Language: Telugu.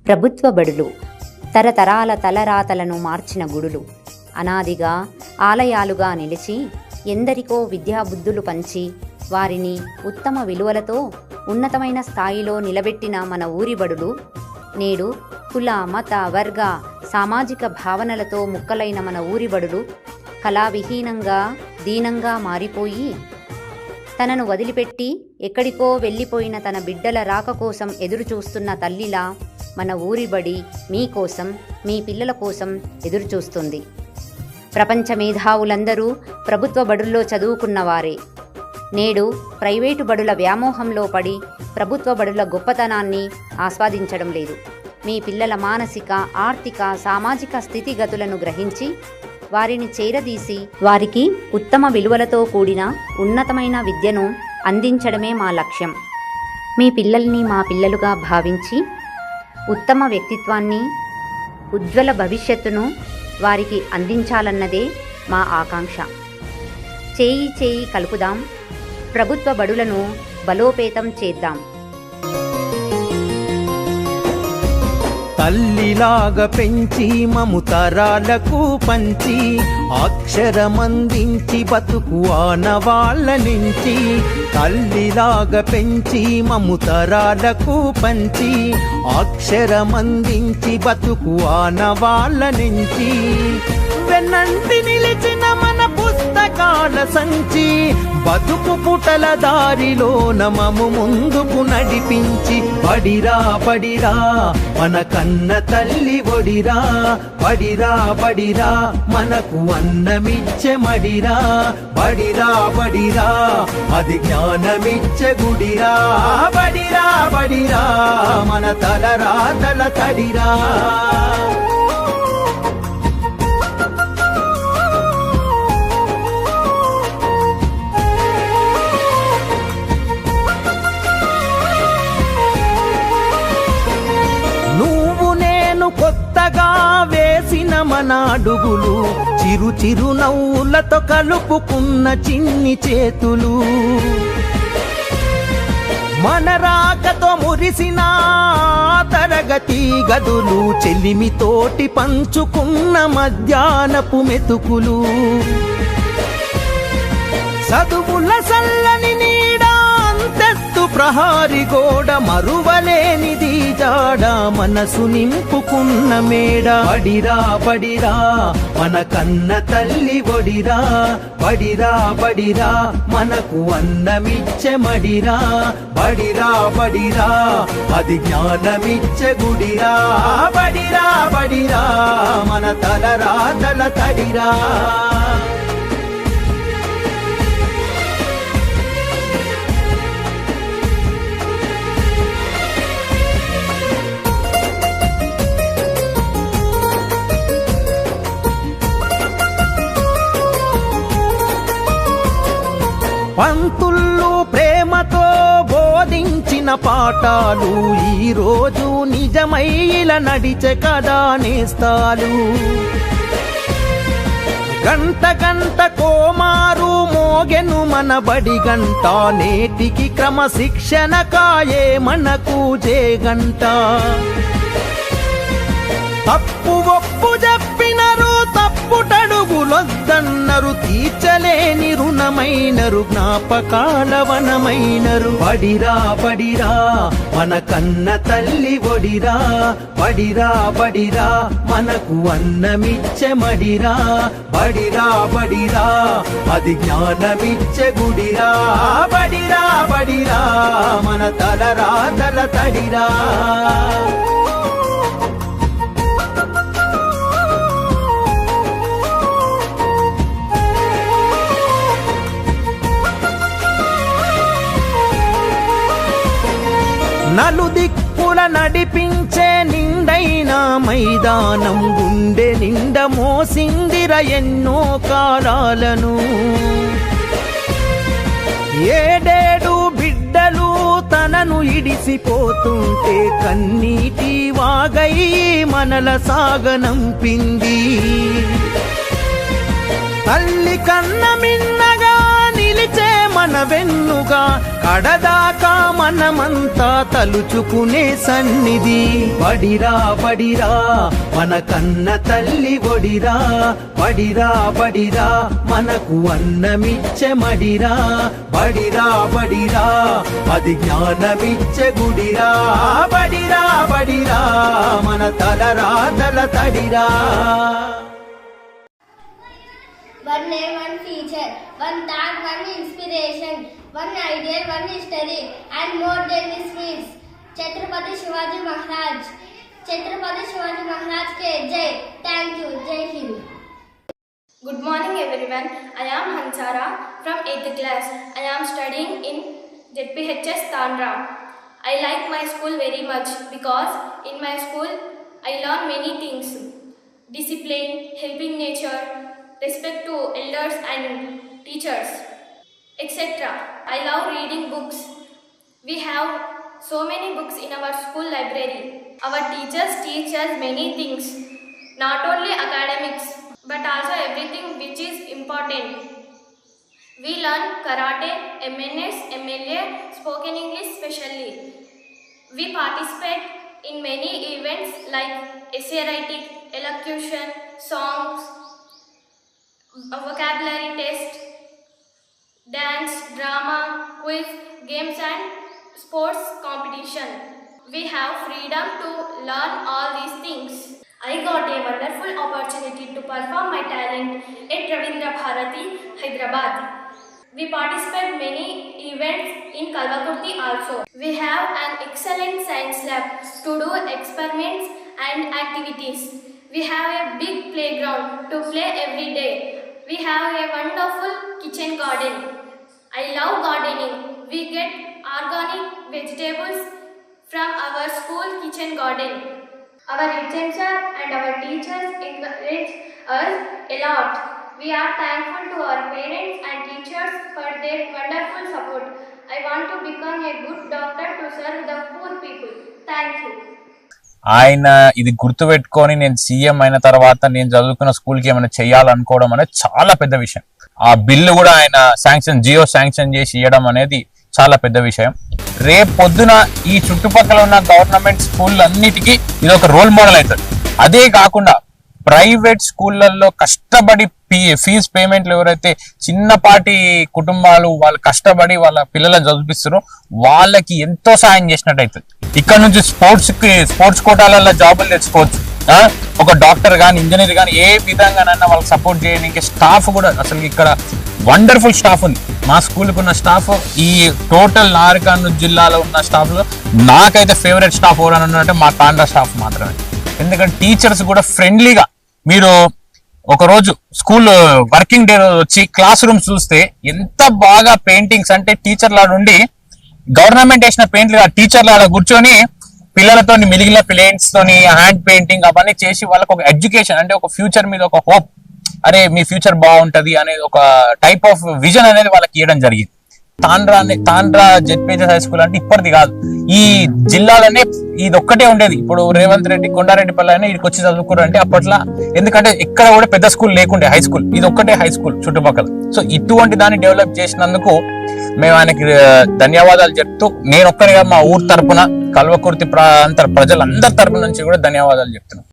ప్రభుత్వ బడులు తరతరాల తలరాతలను మార్చిన గుడులు, అనాదిగా ఆలయాలుగా నిలిచి ఎందరికో విద్యాబుద్ధులు పంచి వారిని ఉత్తమ విలువలతో ఉన్నతమైన స్థాయిలో నిలబెట్టిన మన ఊరి బడులు నేడు కుల మత వర్గ సామాజిక భావనలతో ముక్కలైన మన ఊరి బడులు కళావిహీనంగా దీనంగా మారిపోయి తనను వదిలిపెట్టి ఎక్కడికో వెళ్ళిపోయిన తన బిడ్డల రాక కోసం ఎదురుచూస్తున్న తల్లిలా మన ఊరి బడి మీకోసం, మీ పిల్లల కోసం ఎదురుచూస్తుంది. ప్రపంచ మేధావులందరూ ప్రభుత్వ బడుల్లో చదువుకున్నవారే. నేడు ప్రైవేటు బడుల వ్యామోహంలో పడి ప్రభుత్వ బడుల గొప్పతనాన్ని ఆస్వాదించడం లేదు. మీ పిల్లల మానసిక, ఆర్థిక, సామాజిక స్థితిగతులను గ్రహించి వారిని చేరదీసి వారికి ఉత్తమ విలువలతో కూడిన ఉన్నతమైన విద్యను అందించడమే మా లక్ష్యం. మీ పిల్లల్ని మా పిల్లలుగా భావించి ఉత్తమ వ్యక్తిత్వాన్ని, ఉజ్వల భవిష్యత్తును వారికి అందించాలన్నదే మా ఆకాంక్ష. చేయి చేయి కలుపుదాం, ప్రభుత్వ బడులను బలోపేతం చేద్దాం. తల్లిలాగా పెంచి మము తరాలకు పంచి అక్షరమందించి బతుకు ఆనవాళ్ళ నుంచి. తల్లిలాగా పెంచి మము తరాలకు పంచి అక్షరమందించి బతుకు ఆనవాళ్ళ నుంచి. వెన్నంటి నిలిచిన మన పుస్తకాల సంచి బతుకు పుటల దారిలో నమము ముందుకు నడిపించి. బడిరా బడిరా మన కన్న తల్లి ఒడిరా, బడిరా బడిరా మనకు అన్నమిచ్చే మడిరా. బడిరా బడిరా అది జ్ఞానమిచ్చే గుడిరా. బడిరా బడిరా మన తలరాతల తడిరా. కొత్తగా వేసిన మన అడుగులు చిరు చిరు నవ్వులతో కలుపుకున్న చిన్ని చేతులు. మన రాకతో మురిసిన తరగతి గదులు చెలిమితోటి పంచుకున్న మధ్యాహ్నపు మెతుకులు. చదువుల సల్లని నీడా అంతెత్తు ప్రహారి గోడ మరువలేనిది జాడ మనసు నింపుకున్న మేడ. బడిరా బడిరా మన కన్న తల్లి ఒడిరా, బడిరా బడిరా మనకు అన్నమిచ్చే మడిరా. బడిరా బడిరా అది జ్ఞానమిచ్చే గుడిరా. బడిరా బడిరా మన తలరాతల తడిరా. పంతుళ్ళు ప్రేమతో బోధించిన పాఠాలు ఈరోజు నిజమై ఇలా నడిచే కదా నేస్తాలు. గంట గంట కోమారు మోగెను మన బడి గంట, నేటికి క్రమశిక్షణ కాయే మనకు జేగంట. తప్పు ఒప్పు చెప్పినరు, తప్పుటడుగులొద్దన్నరు, తీర్చలేని రుణమైనరు, జ్ఞాపకాల వనమైనరు. బడిరా బడిరా మన కన్న తల్లి ఒడిరా, బడిరా బడిరా మనకు అన్నమిచ్చే మడిరా. బడిరా బడిరా అది జ్ఞానమిచ్చే గుడిరా. బడిరా బడిరా మన తలరాతల తడిరా. నలుదిక్కుల నడిపించే నిండైన మైదానం గుండె నిండ మోసిందిర ఎన్నో కాలాలను. ఏడేడు బిడ్డలు తనను ఇడిసిపోతుంటే కన్నీటి వాగై మనల సాగనంపింది. తల్లి కన్న మిన్నగా నిలిచే మన వెన్నుగా కడదాకా మనమంతా తలుచుకునే సన్నిధి. బడిరా బడిరా మన కన్న తల్లి ఒడిరా, బడిరా బడిరా మనకు అన్నమిచ్చే మడిరా, బడిరా బడిరా అది జ్ఞానమిచ్చే గుడిరా, బడిరా బడిరా మన తలరాతల తడిరా. One name, one feature, one thought, one inspiration, one ideal, one history, and more than this means. Chhatrapati Shivaji Maharaj. Chhatrapati Shivaji Maharaj ke Jai. Thank you. Jai Hind. Good morning everyone. I am Hansara from 8th class. I am studying in ZPHS Tandra. I like my school very much because in my school I learn many things. Discipline, helping nature, respect to elders and teachers, etc. I love reading books. We have so many books in our school library. Our teachers teach us many things, not only academics, but also everything which is important. We learn karate, MNS, MLA, spoken English specially. We participate in many events like essay writing, elocution, songs, vocabulary test, dance, drama, quiz, games and sports competition. We have freedom to learn all these things. I got a wonderful opportunity to perform my talent at Ravindra Bharati, Hyderabad. We participate many events in Kalvakurti also. We have an excellent science lab to do experiments and activities. We have a big playground to play every day. We have a wonderful kitchen garden. I love gardening. We get organic vegetables from our school kitchen garden. Our teacher and our teachers encourage us a lot. We are thankful to our parents and teachers for their wonderful support. I want to become a good doctor to serve the poor people. Thank you. ఆయన ఇది గుర్తుపెట్టుకొని నేను సీఎం అయిన తర్వాత నేను చదువుకున్న స్కూల్కి ఏమైనా చెయ్యాలనుకోవడం అనేది చాలా పెద్ద విషయం. ఆ బిల్లు కూడా ఆయన జియో శాంక్షన్ చేసి ఇవ్వడం అనేది చాలా పెద్ద విషయం. రేపు పొద్దున ఈ చుట్టుపక్కల ఉన్న గవర్నమెంట్ స్కూళ్ళన్నిటికీ ఇది ఒక రోల్ మోడల్ అవుతుంది. అదే కాకుండా ప్రైవేట్ స్కూళ్ళల్లో కష్టపడి ఫీజు పేమెంట్లు ఎవరైతే చిన్నపాటి కుటుంబాలు వాళ్ళు కష్టపడి వాళ్ళ పిల్లలను చదివిస్తున్నారో వాళ్ళకి ఎంతో సాయం చేసినట్టు అవుతుంది. ఇక్కడ నుంచి స్పోర్ట్స్ కోటాలలో జాబులు తెచ్చుకోవచ్చు. ఒక డాక్టర్ కానీ ఇంజనీర్ కానీ ఏ విధంగానైనా వాళ్ళకి సపోర్ట్ చేయడానికి స్టాఫ్ కూడా అసలు ఇక్కడ వండర్ఫుల్ స్టాఫ్ ఉంది. మా స్కూల్కి ఉన్న స్టాఫ్ ఈ టోటల్ నార్కర్నూలు జిల్లాలో ఉన్న స్టాఫ్ లో నాకైతే ఫేవరెట్ స్టాఫ్ ఎవరైనా ఉన్నారంటే మా తాండ్రా స్టాఫ్ మాత్రమే. ఎందుకంటే టీచర్స్ కూడా ఫ్రెండ్లీగా, మీరు ఒకరోజు స్కూల్ వర్కింగ్ డే వచ్చి క్లాస్ రూమ్స్ చూస్తే ఎంత బాగా పెయింటింగ్స్ అంటే టీచర్ల నుండి గవర్నమెంట్ వేసిన పెయింట్లు టీచర్లు అలా కూర్చొని పిల్లలతో మిగిలిన పెయింట్స్ తోని హ్యాండ్ పెయింటింగ్ అవన్నీ చేసి వాళ్ళకి ఒక ఎడ్యుకేషన్ అంటే ఒక ఫ్యూచర్ మీద ఒక హోప్, అరే మీ ఫ్యూచర్ బాగుంటది అనేది ఒక టైప్ ఆఫ్ విజన్ అనేది వాళ్ళకి ఇవ్వడం జరిగింది. తాండ్రా జెడ్పీహెచ్ఎస్ హై స్కూల్ అంటే ఇప్పటిది కాదు, ఈ జిల్లాలోనే ఇది ఒక్కటే ఉండేది. ఇప్పుడు రేవంత్ రెడ్డి కొండారెడ్డిపల్లి అయినా ఇక్కడికి వచ్చి చదువుకున్నారు అంటే అప్పట్లో, ఎందుకంటే ఎక్కడ కూడా పెద్ద స్కూల్ లేకుండే, హై స్కూల్ ఇది ఒక్కటే హై స్కూల్ చుట్టుపక్కల. సో ఇటువంటి దాన్ని డెవలప్ చేసినందుకు మేము ఆయనకి ధన్యవాదాలు చెప్తూ, నేను ఒక్కరిగా మా ఊరు తరపున కల్వకుర్తి ప్రాంత ప్రజలందరి తరపు నుంచి కూడా ధన్యవాదాలు చెప్తున్నాం.